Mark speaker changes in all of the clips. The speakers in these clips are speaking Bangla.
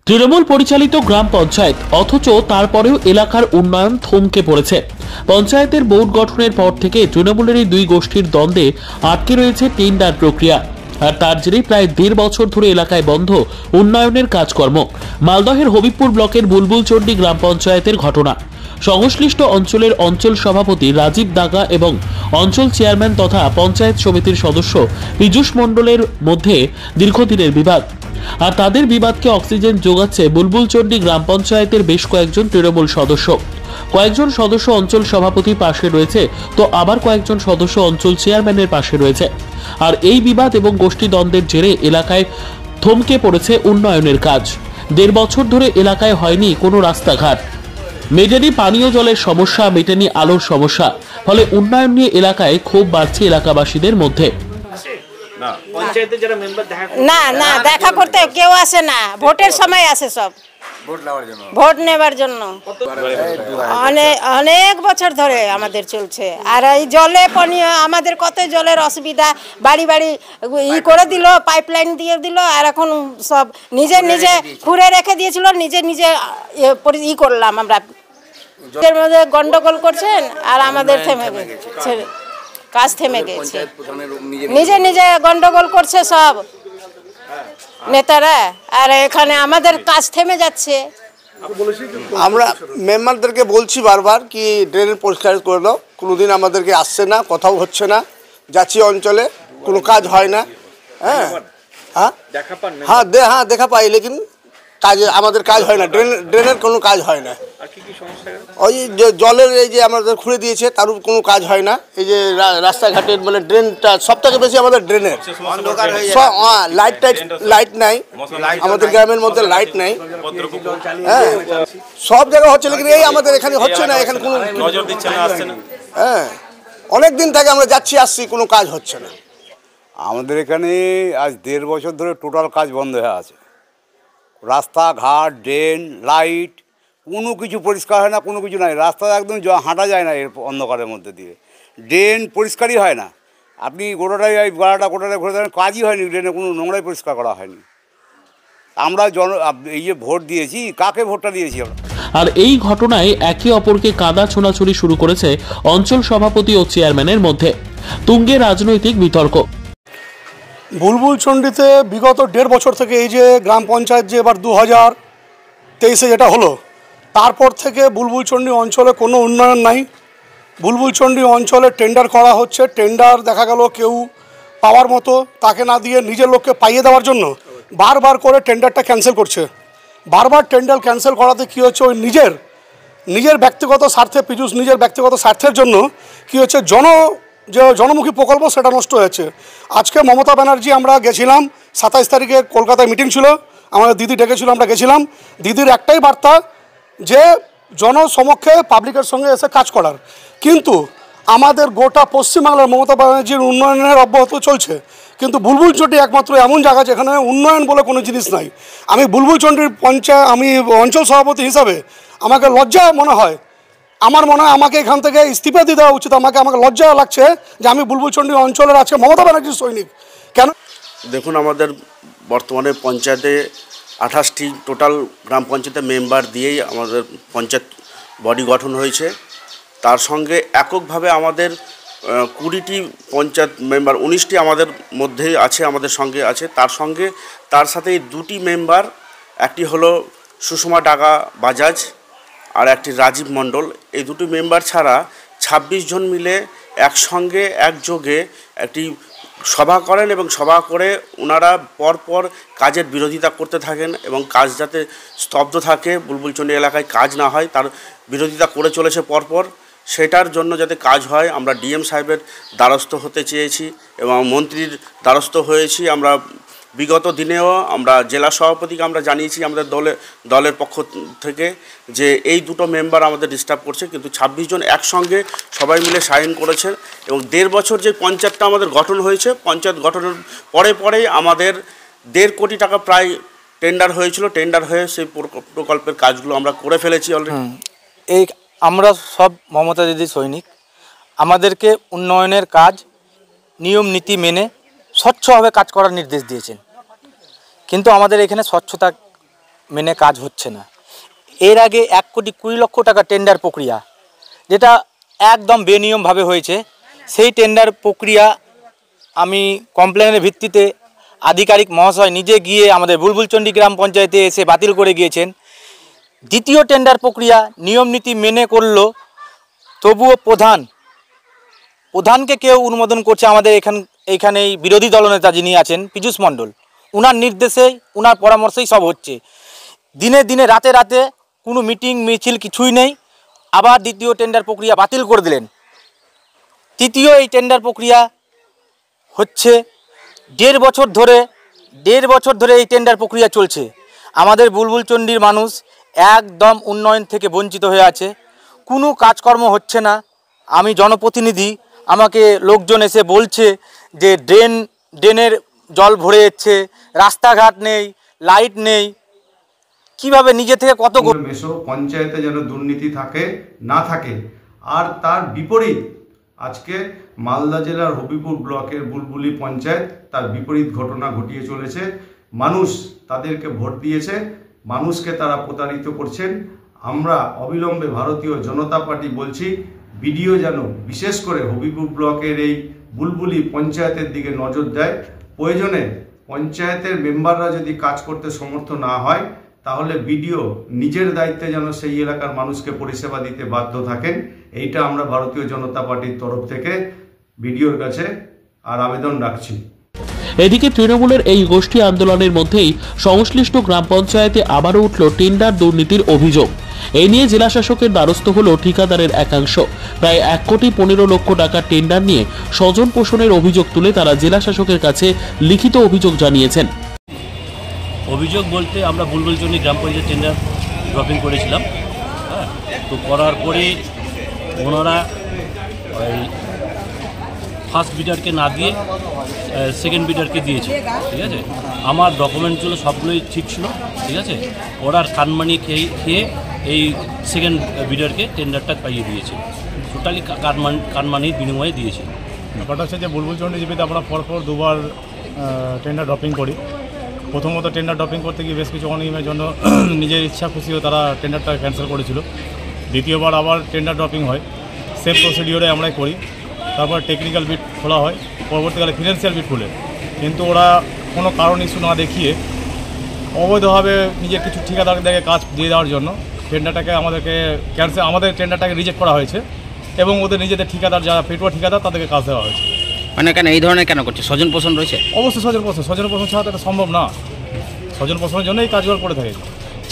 Speaker 1: তৃণমূল পরিচালিত গ্রাম পঞ্চায়েত, অথচ তারপরেও এলাকার উন্নয়ন থমকে পড়েছে। পঞ্চায়েতের বোর্ড গঠনের পর থেকে তৃণমূলের এই দুই গোষ্ঠীর দ্বন্দ্বে আটকে রয়েছে টেন্ডার প্রক্রিয়া। আর তার জেরে প্রায় 1.5 বছর ধরে এলাকায় বন্ধ উন্নয়নের কাজকর্ম। মালদহের হবিবপুর ব্লকের বুলবুলচন্ডী গ্রাম পঞ্চায়েতের ঘটনা। সংশ্লিষ্ট অঞ্চলের অঞ্চল সভাপতি রাজীব দাগা এবং অঞ্চল চেয়ারম্যান তথা পঞ্চায়েত সমিতির সদস্য পীযূষ মণ্ডলের মধ্যে দীর্ঘদিনের বিবাদ। আর তাদের বিবাদকে অক্সিজেন যোগাচ্ছে বুলবুলচন্ডী গ্রাম পঞ্চায়েতের বেশ কয়েকজন তৃণমূল সদস্য। কয়েকজন সদস্য অঞ্চল সভাপতির পাশে রয়েছে, তো আবার কয়েকজন সদস্য অঞ্চল চেয়ারম্যানের পাশে রয়েছে। আর এই বিবাদ এবং গোষ্ঠীদ্বন্দ্বের জেরে এলাকায় থমকে পড়েছে উন্নয়নের কাজ। 1.5 বছর ধরে এলাকায় হয়নি কোনো রাস্তাঘাট, মেটেনি পানীয় জলের সমস্যা, মেটেনি আলোর সমস্যা। ফলে উন্নয়ন নিয়ে এলাকায় ক্ষোভ বাড়ছে এলাকাবাসীদের মধ্যে।
Speaker 2: না না, দেখা করতে কেউ আসে না, ভোটের সময় আসে সব ভোট নেবার জন্য। অনেক বছর ধরে আমাদের চলছে। আর এই জলে পানীয় আমাদের কত জলের অসুবিধা, বাড়ি বাড়ি ই করে দিল, পাইপলাইন দিয়ে দিল। আর এখন সব নিজে নিজে খুঁড়ে রেখে দিয়েছিল, নিজে নিজে ই করলাম আমরা। এর মধ্যে গন্ডগোল করছেন আর আমাদের থেমে গেছে, কাজ থেমে গেছে। নিজে নিজে গন্ডগোল করছে সব নেতারা, আর এখানে আমাদের কাজ থেমে যাচ্ছে।
Speaker 3: আমরা মেম্বারদেরকে বলছি বারবার কি ড্রেন পরিষ্কার করে দাও, কোনোদিন আমাদেরকে আসছে না, কথাও হচ্ছে না। যাচ্ছি অঞ্চলে, কোনো কাজ হয় না। হ্যাঁ হ্যাঁ হ্যাঁ দেখা পাই, লেকিন কাজে আমাদের কাজ হয় না। ড্রেনের কোনো কাজ হয় না। ওই যে জলের এই যে আমাদের খুঁড়ে দিয়েছে, তার কোনো কাজ হয় না। এই যে রাস্তাঘাটের মানে ড্রেনটা সব থেকে বেশি আমাদের ড্রেনের লাইট নাই, আমাদের গ্রামের মধ্যে লাইট নাই। হ্যাঁ, সব জায়গায় হচ্ছে, লেকিন এই আমাদের এখানে হচ্ছে না। এখানে কোনো নজর দিচ্ছে না, আসছে না। হ্যাঁ, অনেক দিন থেকে আমরা যাচ্ছি আসছি, কোনো কাজ হচ্ছে না।
Speaker 4: আমাদের এখানে আজ 1.5 বছর ধরে টোটাল কাজ বন্ধ হয়ে আছে। রাস্তাঘাট, ড্রেন, লাইট কোনো কিছু পরিষ্কার হয় না, কোনো কিছু নাই। রাস্তা একদম হাঁটা যায় না এর অন্ধকারের মধ্যে দিয়ে। ড্রেন পরিষ্কারই হয় না। আপনি গোটাটাই গোটাটাই ঘুরে দেন, কাজই হয়নি। ড্রেনে কোনো নোংরাই পরিষ্কার করা হয়নি। আমরা এই যে ভোট দিয়েছি, কাকে ভোটটা দিয়েছি আমরা?
Speaker 1: আর এই ঘটনায় একে অপরকে কাদা ছোড়াছুড়ি শুরু করেছে অঞ্চল সভাপতি ও চেয়ারম্যানের মধ্যে। তুঙ্গে রাজনৈতিক বিতর্ক।
Speaker 5: বুলবুলচন্ডীতে বিগত 1.5 বছর থেকে এই যে গ্রাম পঞ্চায়েত যে এবার 2023-এ যেটা হলো, তারপর থেকে বুলবুলচন্ডী অঞ্চলে কোনো উন্নয়ন নাই। বুলবুলচন্ডী অঞ্চলে টেন্ডার করা হচ্ছে, টেন্ডার দেখা গেল কেউ পাওয়ার মতো তাকে না দিয়ে নিজের লোককে পাইয়ে দেওয়ার জন্য বারবার করে টেন্ডারটা ক্যান্সেল করছে। বারবার টেন্ডার ক্যান্সেল করাতে কী হচ্ছে, ওই নিজের ব্যক্তিগত স্বার্থে, পীযূষ নিজের ব্যক্তিগত স্বার্থের জন্য কী হচ্ছে, যে জনমুখী প্রকল্প সেটা নষ্ট হয়েছে। আজকে মমতা ব্যানার্জি আমরা গেছিলাম, 27 তারিখে কলকাতায় মিটিং ছিল, আমাদের দিদি ডেকেছিল, আমরা গেছিলাম। দিদির একটাই বার্তা যে জনসমক্ষে পাবলিকের সঙ্গে এসে কাজ করার। কিন্তু আমাদের গোটা পশ্চিমবাংলার মমতা ব্যানার্জির উন্নয়নের অব্যাহত চলছে, কিন্তু বুলবুলচন্ডী একমাত্র এমন জায়গা যেখানে উন্নয়ন বলে কোনো জিনিস নাই। আমি বুলবুলচন্ডীর আমি অঞ্চল সভাপতি হিসাবে আমাকে লজ্জা মনে হয়। আমার মনে হয় আমাকে এখান থেকে ইস্তিফা দিয়ে দেওয়া উচিত। আমাকে লজ্জা লাগছে যে আমি বুলবুলচন্ডী অঞ্চলের আজকে মমতা ব্যানার্জির সৈনিক। কেন?
Speaker 6: দেখুন, আমাদের বর্তমানে পঞ্চায়েতে 28টি টোটাল গ্রাম পঞ্চায়েতের মেম্বার দিয়েই আমাদের পঞ্চায়েত বডি গঠন হয়েছে। তার সঙ্গে এককভাবে আমাদের 20টি পঞ্চায়েত মেম্বার, 19টি আমাদের মধ্যেই আছে, আমাদের সঙ্গে আছে। তার সাথে 2টি মেম্বার, একটি হলো সুষমা ডাগা বাজাজ আর একটি রাজীব মণ্ডল। এই 2টি মেম্বার ছাড়া 26 জন মিলে একসঙ্গে একযোগে একটি সভা করেন এবং সভা করে ওনারা পরপর কাজের বিরোধিতা করতে থাকেন এবং কাজ যাতে স্তব্ধ থাকে, বুলবুলচন্ডী এলাকায় কাজ না হয়, তার বিরোধিতা করে চলেছে পরপর। সেটার জন্য যাতে কাজ হয়, আমরা ডিএম সাহেবের দ্বারস্থ হতে চেয়েছি এবং মন্ত্রীর দ্বারস্থ হয়েছি। আমরা বিগত দিনেও আমরা জেলা সভাপতিকে আমরা জানিয়েছি আমাদের দলের পক্ষ থেকে যে এই 2টো মেম্বার আমাদের ডিস্টার্ব করছে, কিন্তু 26 জন একসঙ্গে সবাই মিলে সাইন করেছেন। এবং 1.5 বছর যে পঞ্চায়েতটা আমাদের গঠন হয়েছে, পঞ্চায়েত গঠনের পরেই আমাদের 1.5 কোটি টাকা প্রায় টেন্ডার হয়েছিল। টেন্ডার হয়ে সেই প্রকল্পের কাজগুলো আমরা করে ফেলেছি অলরেডি।
Speaker 7: এই আমরা সব মমতা দিদির সৈনিক। আমাদেরকে উন্নয়নের কাজ নিয়ম নীতি মেনে স্বচ্ছভাবে কাজ করার নির্দেশ দিয়েছেন, কিন্তু আমাদের এখানে স্বচ্ছতা মেনে কাজ হচ্ছে না। এর আগে 1,20,00,000 টাকা টেন্ডার প্রক্রিয়া, যেটা একদম বেনিয়মভাবে হয়েছে, সেই টেন্ডার প্রক্রিয়া আমি কমপ্লেনের ভিত্তিতে আধিকারিক মহাশয় নিজে গিয়ে আমাদের বুলবুলচন্ডী গ্রাম পঞ্চায়েতে এসে বাতিল করে গিয়েছেন। দ্বিতীয় টেন্ডার প্রক্রিয়া নিয়ম নীতি মেনে করলো, তবুও প্রধানকে কেউ অনুমোদন করছে আমাদের এইখানে বিরোধী দলনেতা যিনি আছেন পীযূষ মণ্ডল, ওনার নির্দেশেই ওনার পরামর্শেই সব হচ্ছে। দিনে দিনে রাতে রাতে কোনো মিটিং মিছিল কিছুই নেই, আবার দ্বিতীয় টেন্ডার প্রক্রিয়া বাতিল করে দিলেন। তৃতীয় এই টেন্ডার প্রক্রিয়া হচ্ছে 1.5 বছর ধরে এই টেন্ডার প্রক্রিয়া চলছে। আমাদের বুলবুলচন্ডীর মানুষ একদম উন্নয়ন থেকে বঞ্চিত হয়ে আছে, কোনো কাজকর্ম হচ্ছে না। আমি জনপ্রতিনিধি, আমাকে লোকজন এসে বলছে যে ড্রেনের জল ভরে যাচ্ছে, রাস্তাঘাট নেই, লাইট নেই, কিভাবে নিজে থেকে কত
Speaker 8: মেসো পঞ্চায়েতে যেন দুর্নীতি না থাকে। আর তার বিপরীত আজকে মালদা জেলার হবিপুর ব্লকের বুলবুলি পঞ্চায়েত তার বিপরীত ঘটনা ঘটিয়ে চলেছে। মানুষ তাদেরকে ভোট দিয়েছে, মানুষকে তারা প্রতারিত করছেন। আমরা অবিলম্বে ভারতীয় জনতা পার্টি বলছি, বিডিও যেন বিশেষ করে হবিপুর ব্লকের এই বুলবুলি পঞ্চায়েতের দিকে নজর দেয়। প্রয়োজনে পঞ্চায়েতের মেম্বাররা যদি কাজ করতে সমর্থ না হয়, তাহলে বিডিও নিজের দায়িত্বে যেন সেই এলাকার মানুষকে পরিষেবা দিতে বাধ্য থাকেন। এইটা আমরা ভারতীয় জনতা পার্টির তরফ থেকে বিডিওর কাছে আর আবেদন রাখছি।
Speaker 1: এদিকে তৃণমূলের এই গোষ্ঠী আন্দোলনের মধ্যেই সংশ্লিষ্ট গ্রাম পঞ্চায়েতে আবারও উঠল টেন্ডার দুর্নীতির অভিযোগ। এই নিয়ে জেলা শাসকের দ্বারস্থ হল ঠিকাদারের একাংশ। প্রায় 1,15,00,000 টাকার টেন্ডার নিয়ে স্বজন পোষণের অভিযোগ তুলে তারা জেলা শাসকের কাছে লিখিত অভিযোগ জানিয়েছেন।
Speaker 9: অভিযোগ বলতে আমরা বুলবুলচন্ডী গ্রাম পঞ্চায়েত টেন্ডার ড্রপিং করেছিলাম, হ্যাঁ, তো করার পরে ওনারা ওই ফার্স্ট বিডারকে না দিয়ে সেকেন্ড বিডারকে দিয়েছে, ঠিক আছে। আমার ডকুমেন্টগুলো সবগুলোই ঠিক ছিল, ঠিক আছে। ওরার কানমানি খেয়ে এই সেকেন্ড বিডারকে টেন্ডারটা পাইয়ে দিয়েছে, টোটালি কানমানির বিনিময়ে দিয়েছে।
Speaker 10: ব্যাপারটা হচ্ছে যে বুলবুলচন্ডী জিপিতে আমরা পরপর দুবার টেন্ডার ড্রপিং করি। প্রথমত টেন্ডার ড্রপিং করতে গিয়ে বেশ কিছু অনিয়মের জন্য নিজের ইচ্ছা খুশিও তারা টেন্ডারটা ক্যান্সেল করেছিল। দ্বিতীয়বার আবার টেন্ডার ড্রপিং হয়, সেম প্রসিডিওরে আমরাই করি। তারপর টেকনিক্যাল বিট খোলা হয়, পরবর্তীকালে ফিনান্সিয়াল বিট খুলে, কিন্তু ওরা কোনো কারণ ইস্যু না দেখিয়ে অবৈধভাবে নিজের কিছু ঠিকাদারদেরকে কাজ দিয়ে দেওয়ার জন্য টেন্ডারটাকে আমাদের টেন্ডারটাকে রিজেক্ট করা হয়েছে এবং ওদের নিজেদের ঠিকাদার যারা পেটুয়া ঠিকাদার তাদেরকে কাজ দেওয়া হয়েছে।
Speaker 11: মানে কেন এই ধরনের কেন করছে? স্বজন পোষণ রয়েছে?
Speaker 10: অবশ্যই স্বজন পোষণ ছাড়া তো এটা সম্ভব না। স্বজন পোষণের জন্য এই কাজগুলো করে থাকে।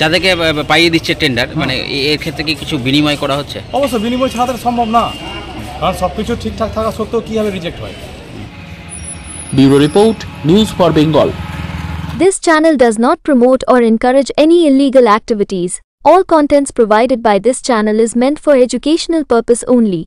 Speaker 11: যাদেরকে পাইয়ে দিচ্ছে টেন্ডার, মানে এর ক্ষেত্রে কি কিছু বিনিময় করা হচ্ছে?
Speaker 10: অবশ্যই বিনিময় ছাড়া তো সম্ভব না, কারণ সব কিছু ঠিকঠাক থাকা সত্ত্বেও কীভাবে রিজেক্ট হয়।
Speaker 1: Bureau report, news for Bengal.
Speaker 12: This channel does not promote or encourage any illegal activities. All contents provided by this channel is meant for educational purpose only.